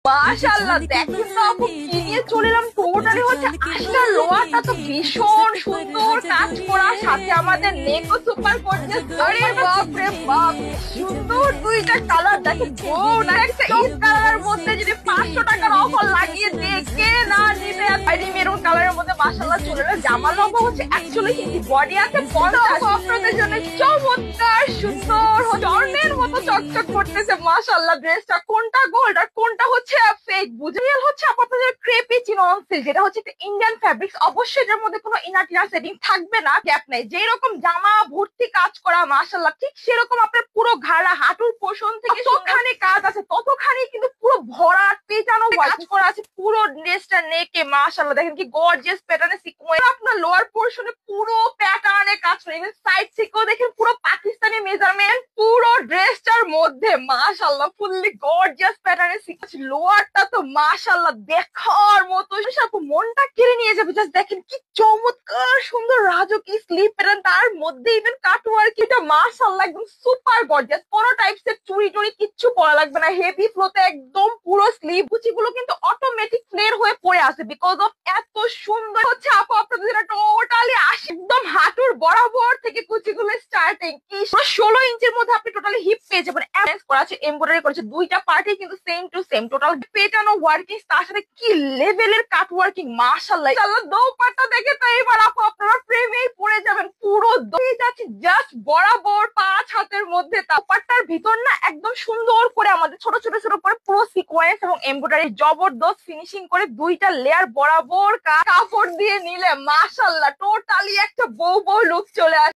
মাশাআল্লাহ, দেখেন তো আপু কি নিয়ে চলে এলাম। টোটালি হচ্ছে আশার লোয়ারটা তো ভীষণ সুন্দর কাজ করা, সাথে আমাদের নেকও সুপার গর্জিয়াস। আরে বাপ রে বাপ, সুন্দর দুইটা কালার দেখেন। ও না, একটা এই কালারের মধ্যে যদি 500 টাকার অফার লাগিয়ে দিয়ে কে না নিবে। আইডি মেরুন কালারের মধ্যে মাশাআল্লাহ চলে এলো। জামা লম্বা হচ্ছে অ্যাকচুয়ালি কিন্তু বডি আছে 50। আপনাদের জন্য চমৎকার সুন্দর স্বর্ণের মতো চকচক করতেছে মাশাআল্লাহ। ড্রেসটা কোনটা গোল্ড আর কোনটা হচ্ছে ফেক বুঝে হচ্ছে আপনাদের ক্রেপি চিনন সিল্ক, যেটা হচ্ছে ইন্ডিয়ান ফ্যাব্রিক্স। অবশ্যই এটার মধ্যে কোনো ইনার টিনার সেটিং থাকবে না, গ্যাপ নাই। যেই রকম জামা ভর্তি কাজ করা মাশাআল্লাহ, ঠিক সেরকম আপনার পুরো ঘাড়া হাঁটুর পোষণ থেকে যতখানি কাজ আছে ততখানি কিন্তু পুরো ভরা পেটানো কাজ করা আছে পুরো ড্রেসটা নেকে মাশাআল্লাহ। দেখেন কি গর্জিয়াস প্যাটার্নে সিকোয়েন্স, আপনার লোয়ার পোর্শনে পুরো প্যাটার্নে কাজ করে। ইভেন সাইড থেকেও দেখেন পুরো পাকিস্তানি মেজারমেন্ট পুরো ড্রেসটার মধ্যে মাশাআল্লাহ ফুললি গর্জিয়াস প্যাটার্নে সিকোয়েন্স। লোয়ারটা তো মাশাআল্লাহ দেখার মতো, আপু মনটা কেড়ে নিয়ে যাবে। জাস্ট দেখেন কি চমৎকার সুন্দর রাজকীয় স্লিপ প্যাটার্ন, তার মধ্যে ইভেন কাটওয়ার্ক, এটা মাশাআল্লাহ একদম সুপার গর্জিয়াস। কোনো টাইপস এর চুড়ি টুড়ি কিচ্ছু পরা লাগবে না, হেভি ফ্লোতে একদম পুরো স্লিভ গুলো কিন্তু অটোমেটিক ফ্লেয়ার হয়ে পড়ে আসে বিকজ অফ এত সুন্দর হচ্ছে আপু। আপনাদের যেটা টোটালি একদম হাঁটুর বরাবর থেকে কুচিগুলো স্টার্টিং কি 16 ইঞ্চির মধ্যে আপনি টোটালি হিপ পেয়ে যাবেন। অ্যারেঞ্জ করা আছে, এমব্রয়ডারি করেছে, দুইটা পার্টি কিন্তু সেম টু সেম। টোটাল পেটানো ওয়ার্কিং, তার সাথে কি লেভেলের কাট ওয়ার্কিং মাশাআল্লাহ। ইনশাআল্লাহ দোপাট্টা দেখে তো এবার আপু আপনারা প্রেমেই পড়ে যাবেন। পুরো দই যাচ্ছে জাস্ট বরাবর 5 হাতের মধ্যে। দোপাট্টার ভিতর না একদম সুন্দর করে আমাদের ছোট ছোট ছোট করে পুরো সিকোয়েন্স এবং এমব্রয়ডারি জবরদস্ত ফিনিশিং করে দুইটা লেয়ার বরাবর কাপড় দিয়ে নিলে মাশাআল্লাহ টোটালি একটা বউ বউ লুক চলে আসে।